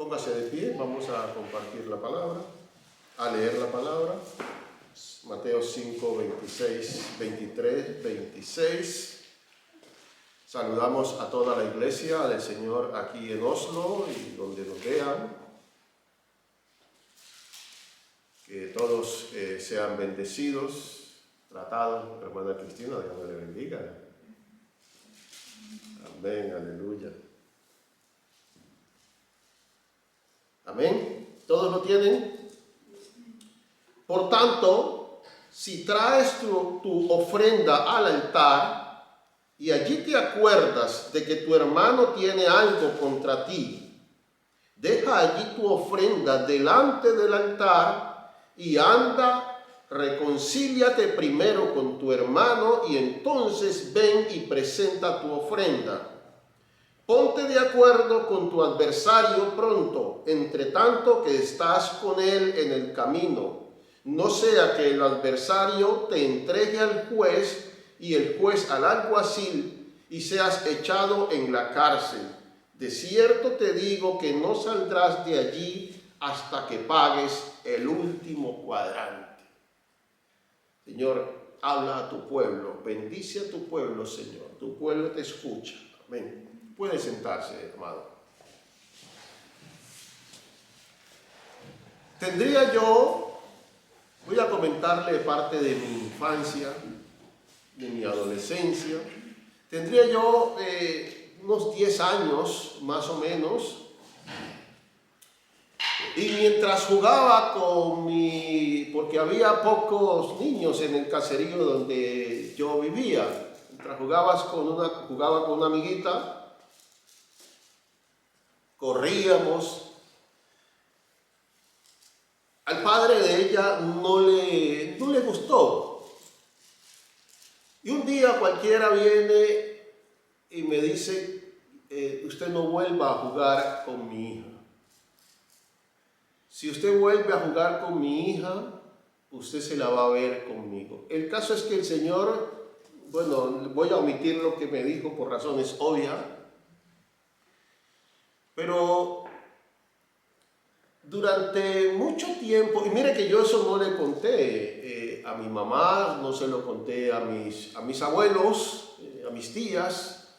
Póngase de pie, vamos a compartir la palabra, a leer la palabra. Mateo 5, 26, 23, 26. Saludamos a toda la iglesia del Señor aquí en Oslo y donde nos vean. Que todos sean bendecidos, tratados. Hermana Cristina, Dios me le bendiga. Amén, aleluya. Amén. ¿Todos lo tienen? Por tanto, si traes tu ofrenda al altar y allí te acuerdas de que tu hermano tiene algo contra ti, deja allí tu ofrenda delante del altar y anda, reconcíliate primero con tu hermano y entonces ven y presenta tu ofrenda. Ponte de acuerdo con tu adversario pronto, entre tanto que estás con él en el camino. No sea que el adversario te entregue al juez y el juez al alguacil y seas echado en la cárcel. De cierto te digo que no saldrás de allí hasta que pagues el último cuadrante. Señor, habla a tu pueblo, bendice a tu pueblo, Señor. Tu pueblo te escucha. Amén. Puede sentarse, amado. Voy a comentarle parte de mi infancia, de mi adolescencia. Tendría yo unos 10 años, más o menos. Y mientras jugaba porque había pocos niños en el caserío donde yo vivía. Mientras jugaba con una amiguita, corríamos. Al padre de ella no le gustó. Y un día cualquiera viene y me dice, usted no vuelva a jugar con mi hija. Si usted vuelve a jugar con mi hija, usted se la va a ver conmigo. El caso es que el Señor, voy a omitir lo que me dijo por razones obvias, pero durante mucho tiempo, y mire que yo eso no le conté a mi mamá, no se lo conté a mis abuelos, a mis tías,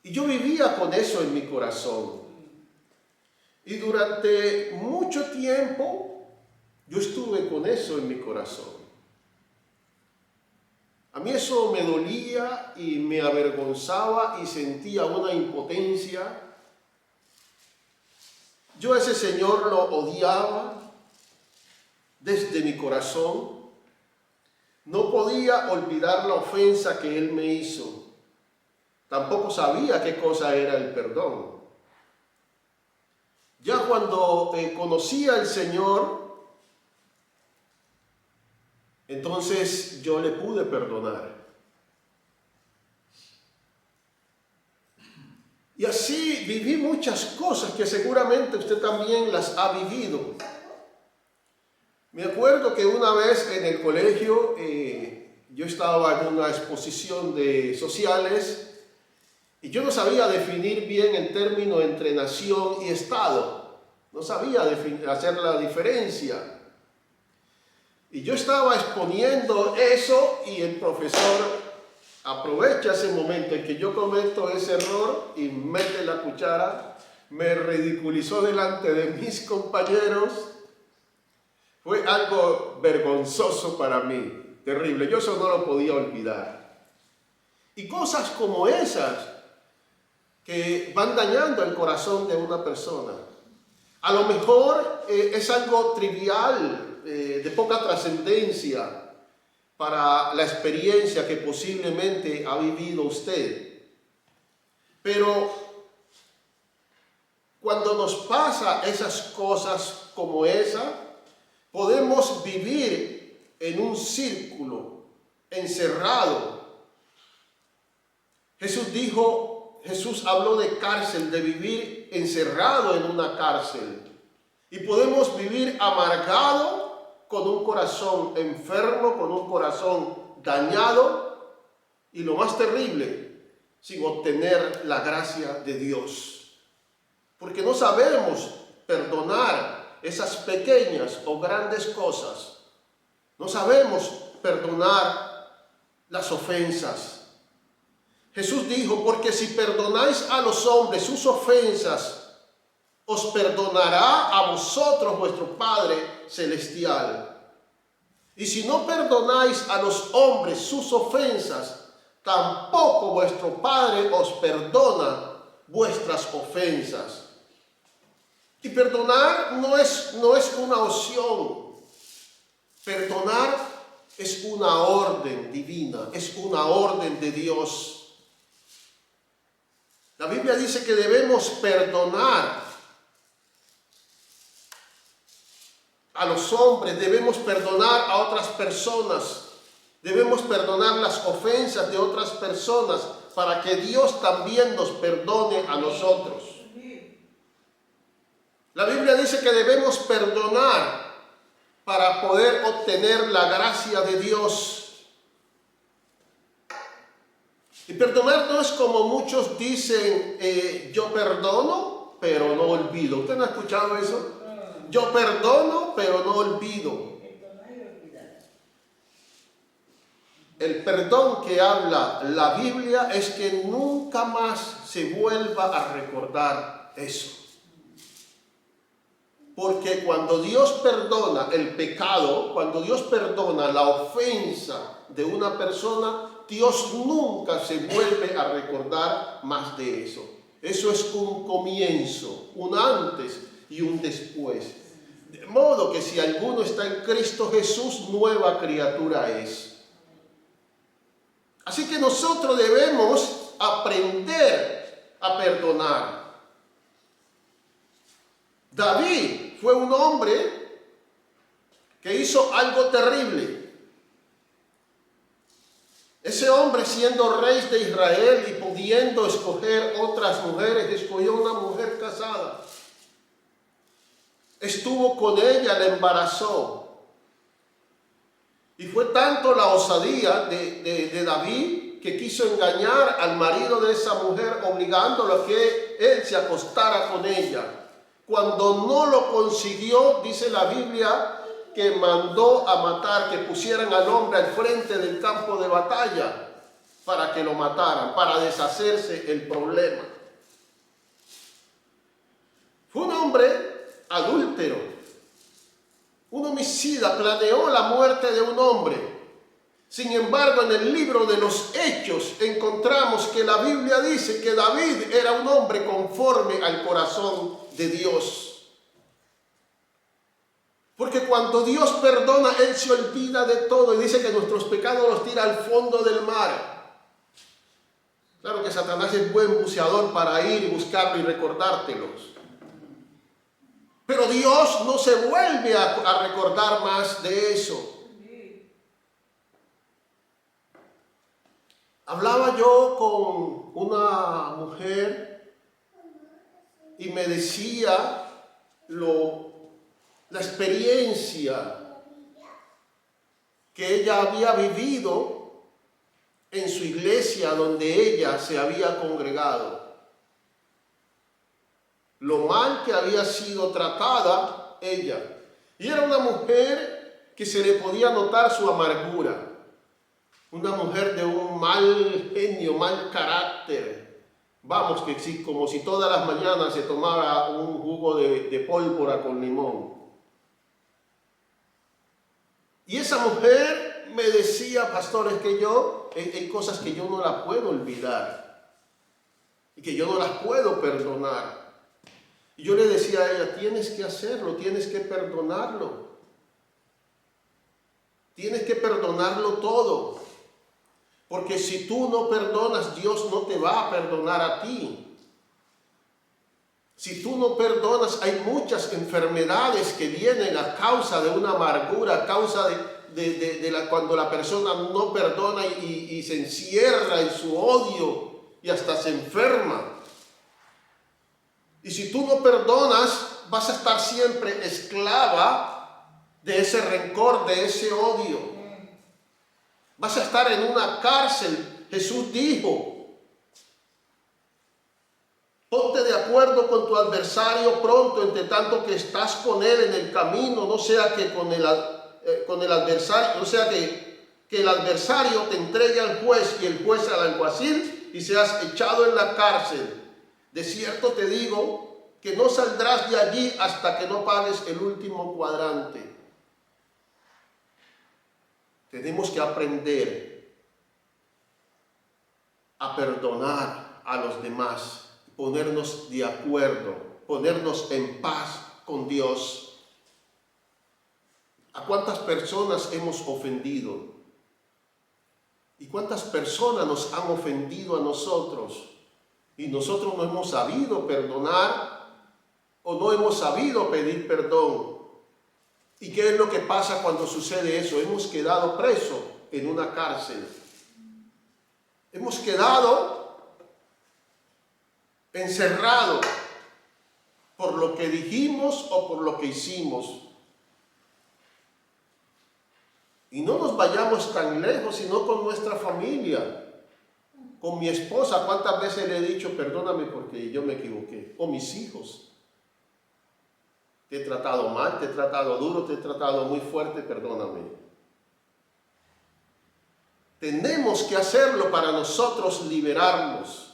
y yo vivía con eso en mi corazón. Y durante mucho tiempo yo estuve con eso en mi corazón. A mí eso me dolía y me avergonzaba y sentía una impotencia. Yo a ese señor lo odiaba desde mi corazón. No podía olvidar la ofensa que él me hizo. Tampoco sabía qué cosa era el perdón. Ya cuando conocí al Señor, entonces yo le pude perdonar. Y así viví muchas cosas que seguramente usted también las ha vivido. Me acuerdo que una vez en el colegio yo estaba en una exposición de sociales y yo no sabía definir bien el término entre nación y Estado. No sabía hacer la diferencia. Y yo estaba exponiendo eso y el profesor aprovecha ese momento en que yo cometo ese error y mete la cuchara, me ridiculizó delante de mis compañeros. Fue algo vergonzoso para mí, terrible. Yo eso no lo podía olvidar. Y cosas como esas que van dañando el corazón de una persona. A lo mejor es algo trivial, de poca trascendencia para la experiencia que posiblemente ha vivido usted. Pero cuando nos pasa esas cosas como esa, podemos vivir en un círculo encerrado. Jesús habló de cárcel, de vivir encerrado en una cárcel. Y podemos vivir amargado, con un corazón enfermo, con un corazón dañado y lo más terrible, sin obtener la gracia de Dios. porque no sabemos perdonar esas pequeñas o grandes cosas. No sabemos perdonar las ofensas. Jesús dijo, porque si perdonáis a los hombres sus ofensas, os perdonará a vosotros vuestro Padre Celestial. Y si no perdonáis a los hombres sus ofensas, tampoco vuestro Padre os perdona vuestras ofensas. Y perdonar no es una opción. Perdonar es una orden divina, es una orden de Dios. La Biblia dice que debemos perdonar a los hombres, debemos perdonar a otras personas, debemos perdonar las ofensas de otras personas para que Dios también nos perdone a nosotros. La Biblia dice que debemos perdonar para poder obtener la gracia de Dios. Y perdonar no es como muchos dicen, yo perdono, pero no olvido. ¿Usted no ha escuchado eso? Yo perdono, pero no olvido. El perdón que habla la Biblia es que nunca más se vuelva a recordar eso. Porque cuando Dios perdona el pecado, cuando Dios perdona la ofensa de una persona, Dios nunca se vuelve a recordar más de eso. Eso es un comienzo, un antes y un después. De modo que si alguno está en Cristo Jesús, nueva criatura es. Así que nosotros debemos aprender a perdonar. David fue un hombre que hizo algo terrible. Ese hombre, siendo rey de Israel y pudiendo escoger otras mujeres, escogió una mujer casada. Estuvo con ella, la embarazó. Y fue tanto la osadía de David que quiso engañar al marido de esa mujer, obligándolo a que él se acostara con ella. Cuando no lo consiguió, dice la Biblia, que mandó a matar, que pusieran al hombre al frente del campo de batalla para que lo mataran, para deshacerse el problema. Fue un hombre adúltero, un homicida, planeó la muerte de un hombre. Sin embargo, en el libro de los Hechos encontramos que la Biblia dice que David era un hombre conforme al corazón de Dios. Porque cuando Dios perdona, Él se olvida de todo y dice que nuestros pecados los tira al fondo del mar. Claro que Satanás es buen buceador para ir y buscarlo y recordártelos. Pero Dios no se vuelve a recordar más de eso. Hablaba yo con una mujer y me decía la experiencia que ella había vivido en su iglesia donde ella se había congregado. Lo mal que había sido tratada ella. Y era una mujer que se le podía notar su amargura. Una mujer de un mal genio, mal carácter. Vamos, que sí, como si todas las mañanas se tomara un jugo de pólvora con limón. Y esa mujer me decía, pastor, es que hay cosas que yo no las puedo olvidar. Y que yo no las puedo perdonar. Y yo le decía a ella, tienes que hacerlo, tienes que perdonarlo. Tienes que perdonarlo todo. Porque si tú no perdonas, Dios no te va a perdonar a ti. Si tú no perdonas, hay muchas enfermedades que vienen a causa de una amargura, a causa cuando la persona no perdona y se encierra en su odio y hasta se enferma. Y si tú no perdonas, vas a estar siempre esclava de ese rencor, de ese odio. Vas a estar en una cárcel. Jesús dijo, ponte de acuerdo con tu adversario pronto, entre tanto que estás con él en el camino, no sea que con el adversario, no sea que el adversario te entregue al juez y el juez al alguacil y seas echado en la cárcel. De cierto te digo que no saldrás de allí hasta que no pagues el último cuadrante. Tenemos que aprender a perdonar a los demás, ponernos de acuerdo, ponernos en paz con Dios. ¿A cuántas personas hemos ofendido? ¿Y cuántas personas nos han ofendido a nosotros? Y nosotros no hemos sabido perdonar o no hemos sabido pedir perdón. ¿Y qué es lo que pasa cuando sucede eso? Hemos quedado presos en una cárcel. Hemos quedado encerrados por lo que dijimos o por lo que hicimos. Y no nos vayamos tan lejos, sino con nuestra familia. Con mi esposa, ¿cuántas veces le he dicho, perdóname porque yo me equivoqué? O mis hijos. Te he tratado mal, te he tratado duro, te he tratado muy fuerte, perdóname. Tenemos que hacerlo para nosotros liberarnos.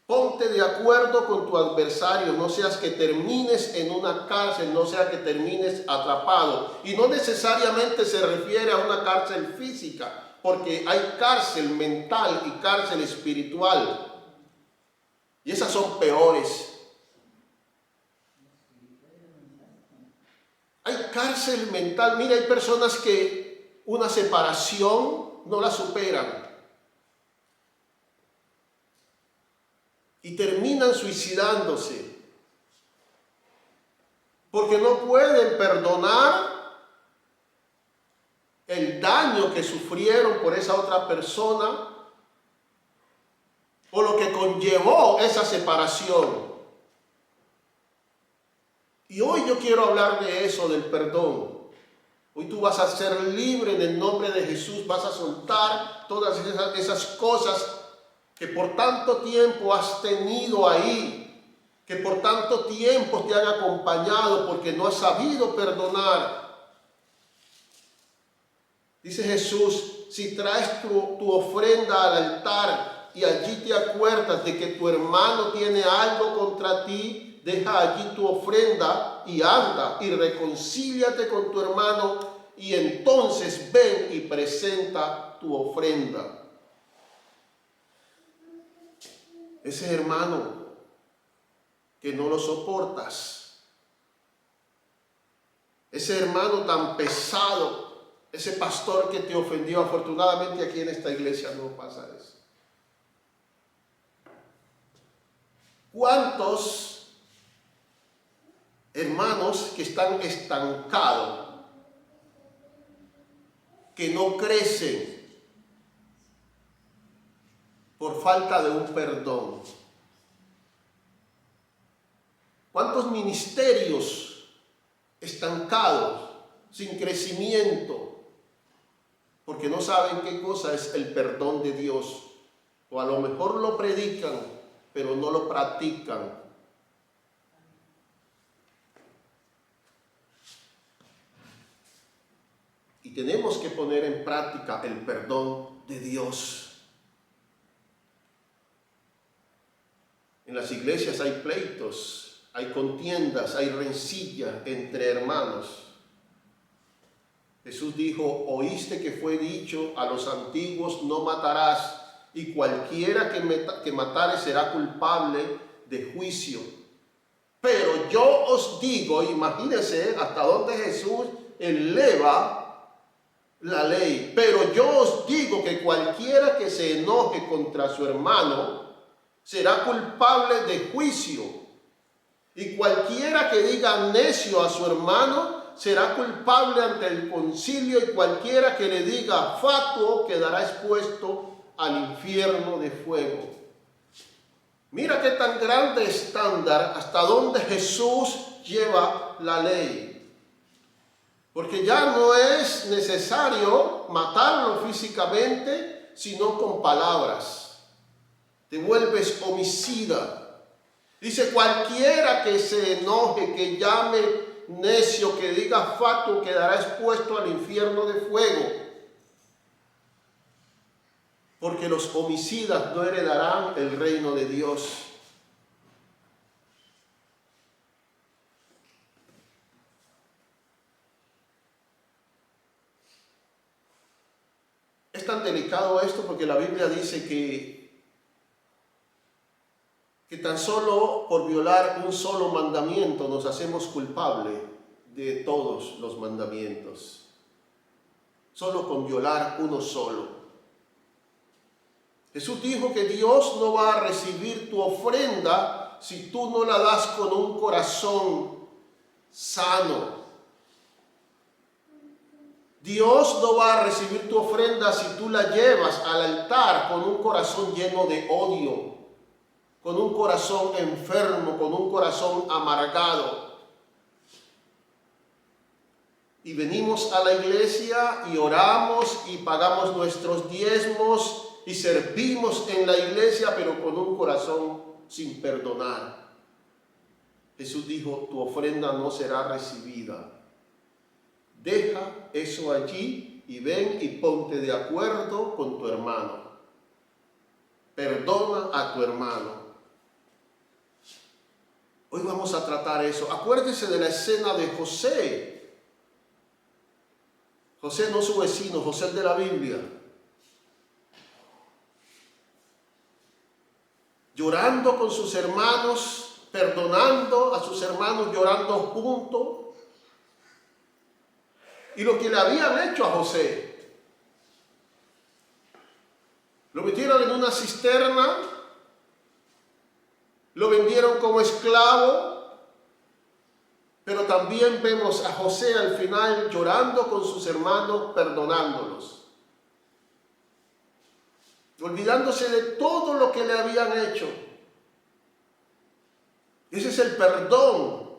Ponte de acuerdo con tu adversario, no seas que termines en una cárcel, no sea que termines atrapado. Y no necesariamente se refiere a una cárcel física, porque hay cárcel mental y cárcel espiritual. Y esas son peores. Hay cárcel mental. Mira, hay personas que una separación no la superan. Y terminan suicidándose. Porque no pueden perdonar el daño que sufrieron por esa otra persona o lo que conllevó esa separación. Y hoy yo quiero hablar de eso, del perdón. Hoy tú vas a ser libre en el nombre de Jesús, vas a soltar todas esas cosas que por tanto tiempo has tenido ahí, que por tanto tiempo te han acompañado porque no has sabido perdonar. Dice Jesús, si traes tu ofrenda al altar y allí te acuerdas de que tu hermano tiene algo contra ti, deja allí tu ofrenda y anda y reconcíliate con tu hermano y entonces ven y presenta tu ofrenda. Ese hermano que no lo soportas, ese hermano tan pesado, ese pastor que te ofendió, afortunadamente aquí en esta iglesia no pasa eso. ¿Cuántos hermanos que están estancados, que no crecen por falta de un perdón? ¿Cuántos ministerios estancados, sin crecimiento, porque no saben qué cosa es el perdón de Dios? O a lo mejor lo predican, pero no lo practican. Y tenemos que poner en práctica el perdón de Dios. En las iglesias hay pleitos, hay contiendas, hay rencilla entre hermanos. Jesús dijo, oíste que fue dicho a los antiguos, no matarás, y cualquiera que matare será culpable de juicio. Pero yo os digo, imagínense hasta dónde Jesús eleva la ley. Pero yo os digo que cualquiera que se enoje contra su hermano será culpable de juicio. Y cualquiera que diga necio a su hermano será culpable ante el concilio, y cualquiera que le diga fatuo quedará expuesto al infierno de fuego. Mira qué tan grande estándar hasta donde Jesús lleva la ley. Porque ya no es necesario matarlo físicamente, sino con palabras. Te vuelves homicida. Dice, cualquiera que se enoje, que llame necio, que diga fatuo, quedará expuesto al infierno de fuego. Porque los homicidas no heredarán el reino de Dios. Es tan delicado esto porque la Biblia dice que tan solo por violar un solo mandamiento nos hacemos culpables de todos los mandamientos. Solo con violar uno solo. Jesús dijo que Dios no va a recibir tu ofrenda si tú no la das con un corazón sano. Dios no va a recibir tu ofrenda si tú la llevas al altar con un corazón lleno de odio, con un corazón enfermo, con un corazón amargado. Y venimos a la iglesia y oramos y pagamos nuestros diezmos y servimos en la iglesia, pero con un corazón sin perdonar. Jesús dijo, tu ofrenda no será recibida. Deja eso allí y ven y ponte de acuerdo con tu hermano. Perdona a tu hermano. Hoy vamos a tratar eso. Acuérdese de la escena de José. José no su vecino, José el de la Biblia. Llorando con sus hermanos, perdonando a sus hermanos, llorando juntos. Y lo que le habían hecho a José, lo metieron en una cisterna, lo vendieron como esclavo, pero también vemos a José al final llorando con sus hermanos, perdonándolos, olvidándose de todo lo que le habían hecho. Ese es el perdón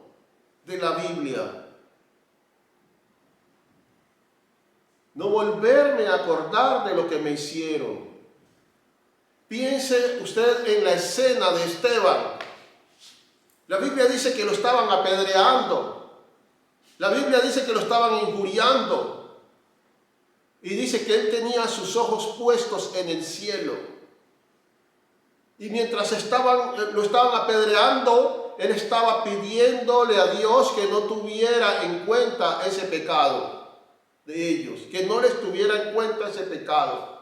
de la Biblia. No volverme a acordar de lo que me hicieron. Piense usted en la escena de Esteban. La Biblia dice que lo estaban apedreando. La Biblia dice que lo estaban injuriando. Y dice que él tenía sus ojos puestos en el cielo. Y mientras lo estaban apedreando, él estaba pidiéndole a Dios que no tuviera en cuenta ese pecado de ellos, que no les tuviera en cuenta ese pecado.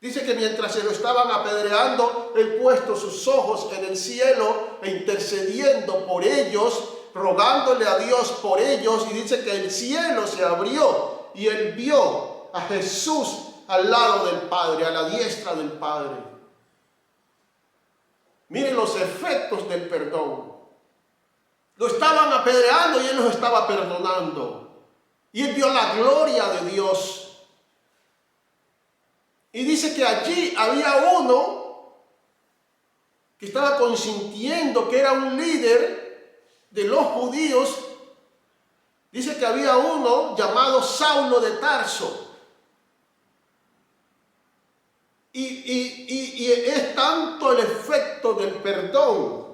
Dice que mientras se lo estaban apedreando, él puesto sus ojos en el cielo e intercediendo por ellos, rogándole a Dios por ellos, y dice que el cielo se abrió y él vio a Jesús al lado del Padre, a la diestra del Padre. Miren los efectos del perdón. Lo estaban apedreando y él los estaba perdonando. Y él vio la gloria de Dios. Y dice que allí había uno que estaba consintiendo, que era un líder de los judíos. Dice que había uno llamado Saulo de Tarso. Y es tanto el efecto del perdón,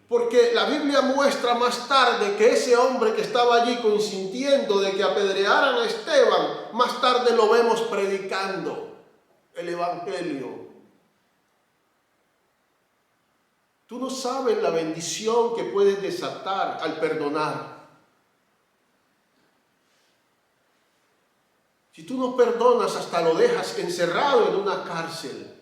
porque la Biblia muestra más tarde que ese hombre que estaba allí consintiendo de que apedrearan a Esteban, más tarde lo vemos predicando el Evangelio. Tú no sabes la bendición que puedes desatar al perdonar. Si tú no perdonas, hasta lo dejas encerrado en una cárcel.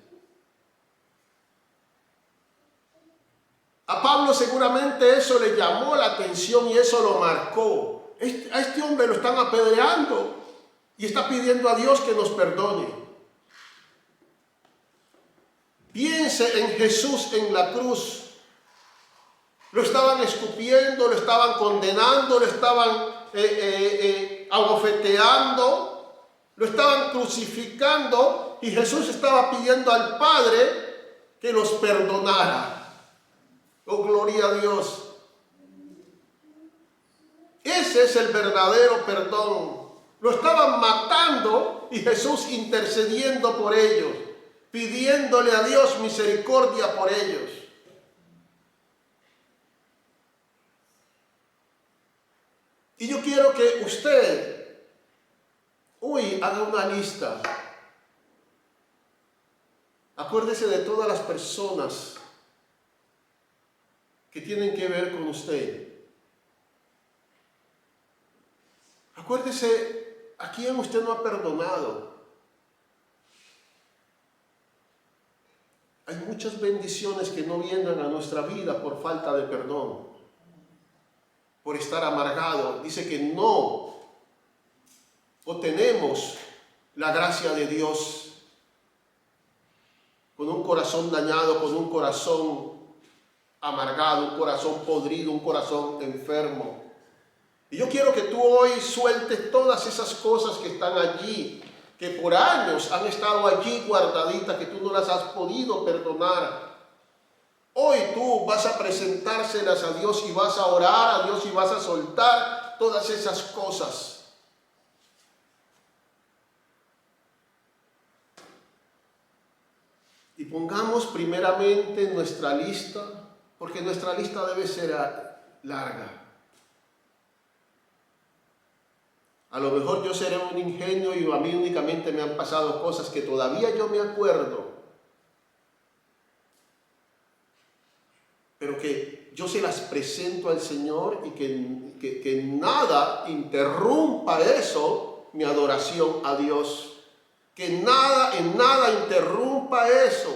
A Pablo seguramente eso le llamó la atención y eso lo marcó. A este hombre lo están apedreando y está pidiendo a Dios que nos perdone. Piense en Jesús en la cruz. Lo estaban escupiendo, lo estaban condenando, lo estaban abofeteando, lo estaban crucificando y Jesús estaba pidiendo al Padre que los perdonara. Oh, gloria a Dios. Ese es el verdadero perdón. Lo estaban matando y Jesús intercediendo por ellos, pidiéndole a Dios misericordia por ellos. Y yo quiero que usted hoy haga una lista. Acuérdese de todas las personas que tienen que ver con usted. Acuérdese a quién usted no ha perdonado. Hay muchas bendiciones que no vienen a nuestra vida por falta de perdón, por estar amargado. Dice que no obtenemos la gracia de Dios con un corazón dañado, con un corazón amargado, un corazón podrido, un corazón enfermo. Y yo quiero que tú hoy sueltes todas esas cosas que están allí, que por años han estado allí guardaditas, que tú no las has podido perdonar. Hoy tú vas a presentárselas a Dios y vas a orar a Dios y vas a soltar todas esas cosas. Y pongamos primeramente nuestra lista, porque nuestra lista debe ser larga. A lo mejor yo seré un ingenio y a mí únicamente me han pasado cosas que todavía yo me acuerdo, pero que yo se las presento al Señor y que nada interrumpa eso, mi adoración a Dios. Que nada, en nada interrumpa eso.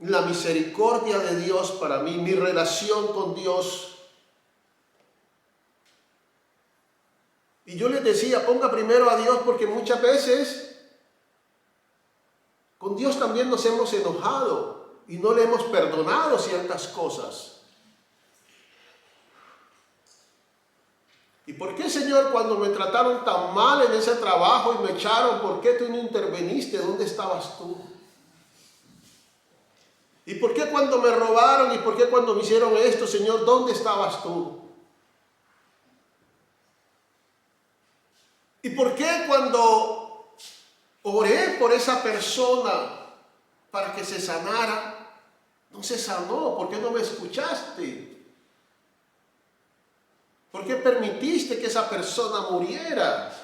La misericordia de Dios para mí, mi relación con Dios. Y yo les decía, ponga primero a Dios, porque muchas veces con Dios también nos hemos enojado y no le hemos perdonado ciertas cosas. ¿Y por qué, Señor, cuando me trataron tan mal en ese trabajo y me echaron, por qué tú no interveniste? ¿Dónde estabas tú? ¿Y por qué cuando me robaron y por qué cuando me hicieron esto, Señor, dónde estabas tú? ¿Y por qué cuando oré por esa persona para que se sanara, no se sanó? ¿Por qué no me escuchaste? ¿Por qué permitiste que esa persona muriera?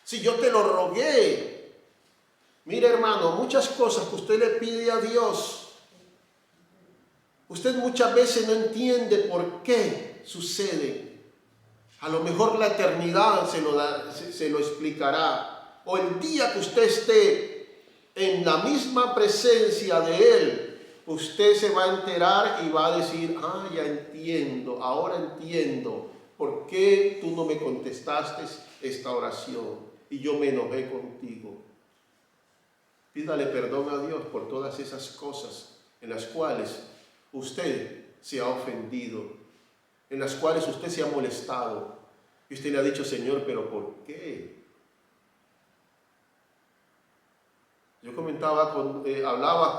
Si yo te lo rogué. Mire, hermano, muchas cosas que usted le pide a Dios, usted muchas veces no entiende por qué sucede. A lo mejor la eternidad se lo explicará. O el día que usted esté en la misma presencia de Él, usted se va a enterar y va a decir, ah, ya entiendo, ahora entiendo por qué tú no me contestaste esta oración y yo me enojé contigo. Pídale perdón a Dios por todas esas cosas en las cuales usted se ha ofendido, en las cuales usted se ha molestado. Y usted le ha dicho, Señor, ¿pero por qué? Yo hablaba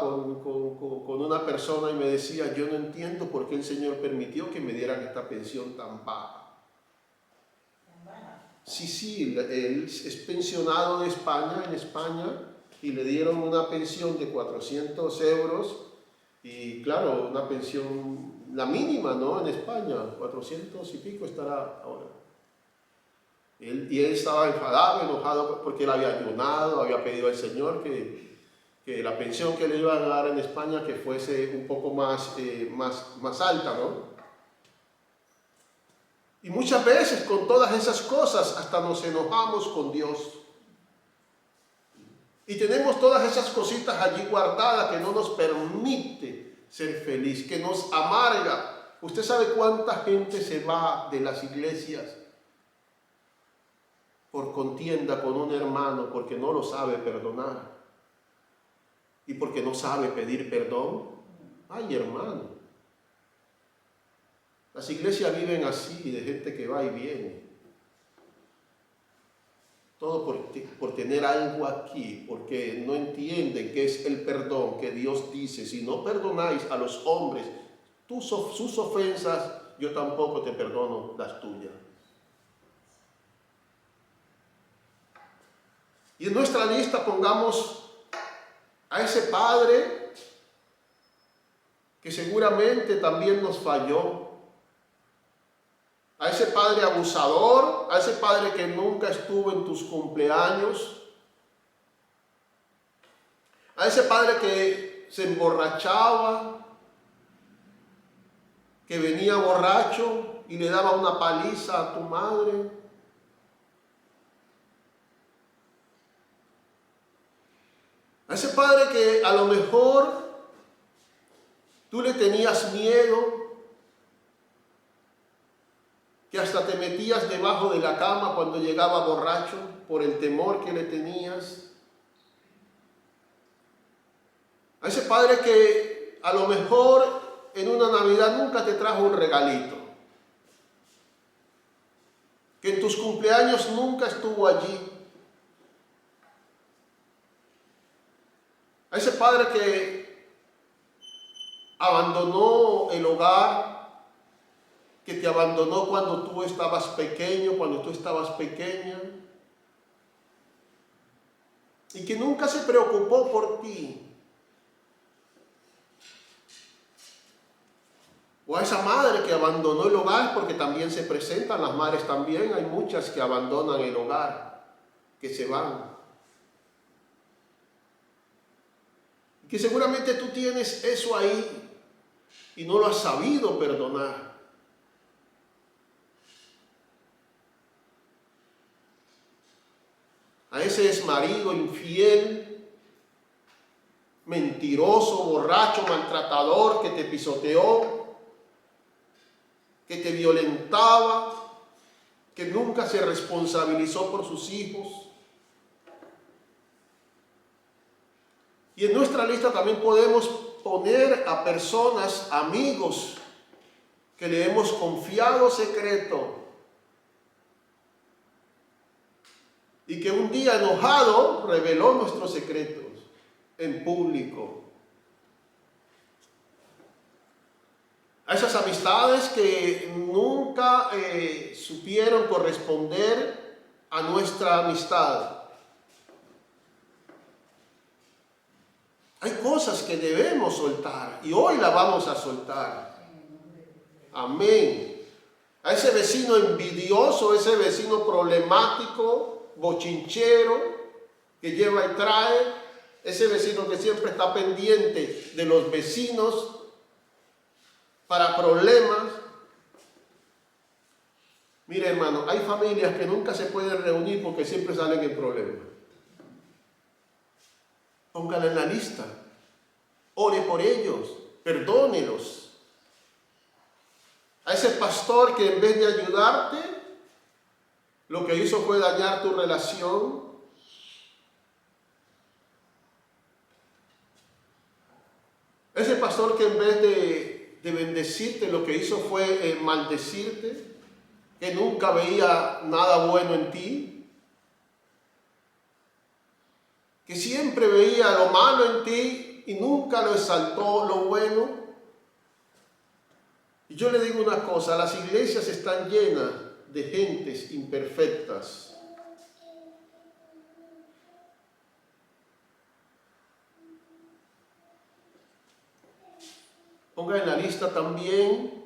con una persona y me decía, yo no entiendo por qué el Señor permitió que me dieran esta pensión tan baja. Sí, él es pensionado de España, en España, y le dieron una pensión de 400 euros, y claro, una pensión, la mínima, ¿no? En España, 400 y pico estará ahora. Él estaba enfadado, enojado, porque él había ayunado, había pedido al Señor que la pensión que le iban a dar en España que fuese un poco más alta, ¿no? Y muchas veces con todas esas cosas hasta nos enojamos con Dios. Y tenemos todas esas cositas allí guardadas que no nos permite ser feliz, que nos amarga. ¿Usted sabe cuánta gente se va de las iglesias por contienda con un hermano porque no lo sabe perdonar y porque no sabe pedir perdón? Ay, hermano, las iglesias viven así, de gente que va y viene. Todo por tener algo aquí, porque no entienden qué es el perdón, que Dios dice, si no perdonáis a los hombres sus ofensas, yo tampoco te perdono las tuyas. Y en nuestra lista pongamos a ese padre que seguramente también nos falló. a ese padre abusador, a ese padre que nunca estuvo en tus cumpleaños, a ese padre que se emborrachaba, que venía borracho y le daba una paliza a tu madre. A ese padre que a lo mejor tú le tenías miedo, que hasta te metías debajo de la cama cuando llegaba borracho por el temor que le tenías. A ese padre que a lo mejor en una Navidad nunca te trajo un regalito, que en tus cumpleaños nunca estuvo allí. A ese padre que abandonó el hogar, que te abandonó cuando tú estabas pequeño, cuando tú estabas pequeña, y que nunca se preocupó por ti. O a esa madre que abandonó el hogar, porque también se presentan las madres también, hay muchas que abandonan el hogar, que se van. Que seguramente tú tienes eso ahí y no lo has sabido perdonar. A ese exmarido infiel, mentiroso, borracho, maltratador, que te pisoteó, que te violentaba, que nunca se responsabilizó por sus hijos. Y en nuestra lista también podemos poner a personas, amigos, que le hemos confiado secreto y que un día enojado reveló nuestros secretos en público. A esas amistades que nunca supieron corresponder a nuestra amistad. Hay cosas que debemos soltar y hoy la vamos a soltar. Amén. A ese vecino envidioso, ese vecino problemático, bochinchero, que lleva y trae, ese vecino que siempre está pendiente de los vecinos para problemas. Mire, hermano, hay familias que nunca se pueden reunir porque siempre salen en problemas. Póngala en la lista. Ore por ellos. Perdónelos. A ese pastor que en vez de ayudarte, lo que hizo fue dañar tu relación. Ese pastor que en vez de bendecirte, lo que hizo fue maldecirte, que nunca veía nada bueno en ti, que siempre veía lo malo en ti y nunca lo exaltó lo bueno. Y yo le digo una cosa, las iglesias están llenas de gentes imperfectas. Ponga en la lista también,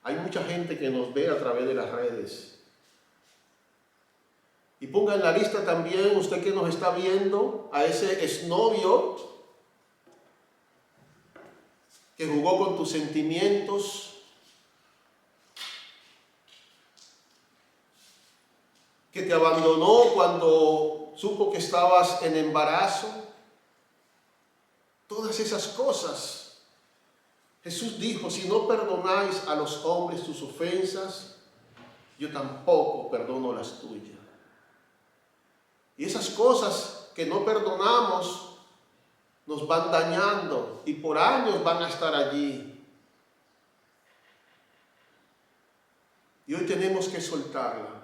hay mucha gente que nos ve a través de las redes. Y ponga en la lista también, usted que nos está viendo, a ese exnovio que jugó con tus sentimientos, que te abandonó cuando supo que estabas en embarazo. Todas esas cosas. Jesús dijo, si no perdonáis a los hombres sus ofensas, yo tampoco perdono las tuyas. Y esas cosas que no perdonamos nos van dañando y por años van a estar allí. Y hoy tenemos que soltarla.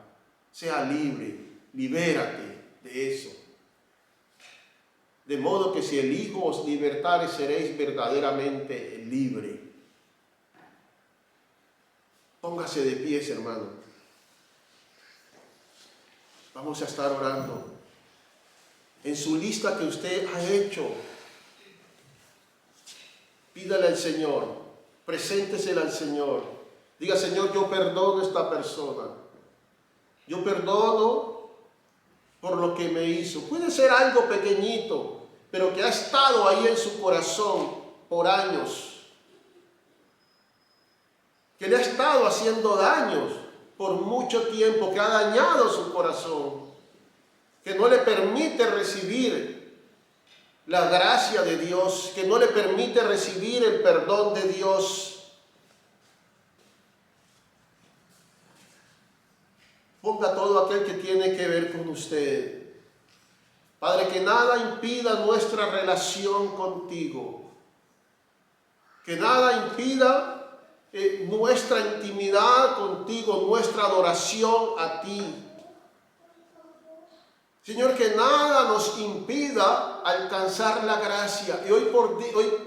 Sea libre, libérate de eso. De modo que si el Hijo os libertare, seréis verdaderamente libres. Póngase de pies, hermano. Vamos a estar orando. En su lista que usted ha hecho, pídale al Señor, preséntesela al Señor. Diga, Señor, yo perdono a esta persona. Yo perdono por lo que me hizo. Puede ser algo pequeñito, pero que ha estado ahí en su corazón por años. Que le ha estado haciendo daños por mucho tiempo, que ha dañado su corazón, que no le permite recibir la gracia de Dios, que no le permite recibir el perdón de Dios. Ponga todo aquel que tiene que ver con usted. Padre, que nada impida nuestra relación contigo. Que nada impida nuestra intimidad contigo, nuestra adoración a ti. Señor, que nada nos impida alcanzar la gracia. Y hoy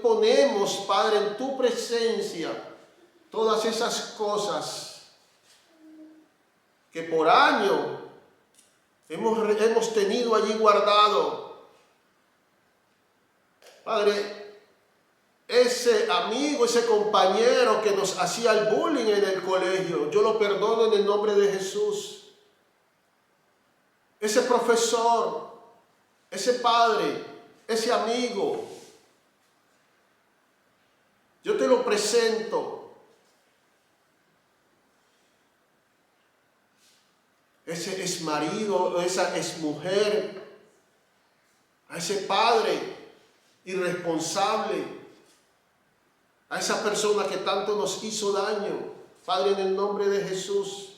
ponemos, Padre, en tu presencia todas esas cosas que por año hemos tenido allí guardado. Padre, ese amigo, ese compañero que nos hacía el bullying en el colegio, yo lo perdono en el nombre de Jesús. Ese profesor, ese padre, ese amigo, yo te lo presento. Ese es marido, esa es mujer, a ese padre irresponsable, a esa persona que tanto nos hizo daño. Padre, en el nombre de Jesús,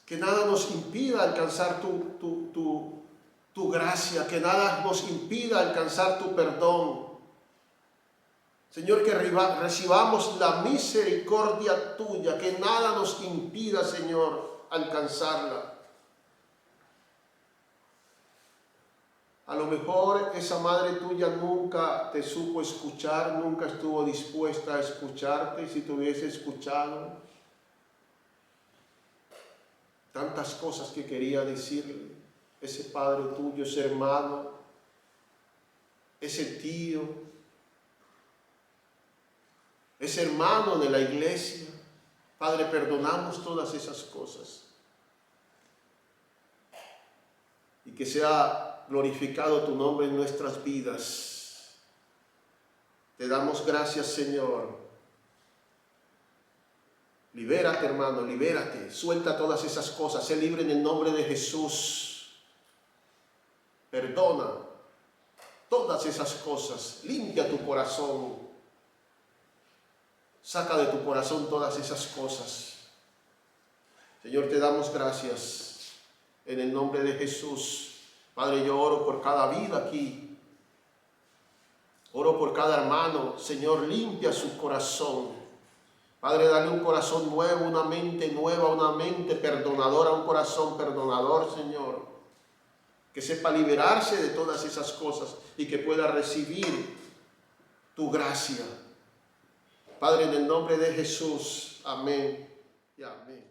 que nada nos impida alcanzar tu gracia, que nada nos impida alcanzar tu perdón. Señor, que recibamos la misericordia tuya, que nada nos impida, Señor, alcanzarla. A lo mejor esa madre tuya nunca te supo escuchar, nunca estuvo dispuesta a escucharte, y si te hubiese escuchado, tantas cosas que quería decirle, ese padre tuyo, ese hermano, ese tío, ese hermano de la iglesia. Padre, perdonamos todas esas cosas. Y que sea glorificado tu nombre en nuestras vidas. Te damos gracias, Señor. Libérate, hermano, libérate. Suelta todas esas cosas. Sé libre en el nombre de Jesús. Perdona todas esas cosas. Limpia tu corazón. Saca de tu corazón todas esas cosas. Señor, te damos gracias en el nombre de Jesús. Padre, yo oro por cada vida aquí. Oro por cada hermano. Señor, limpia su corazón. Padre, dale un corazón nuevo, una mente nueva, una mente perdonadora, un corazón perdonador, Señor. Que sepa liberarse de todas esas cosas y que pueda recibir tu gracia. Padre, en el nombre de Jesús, amén y amén.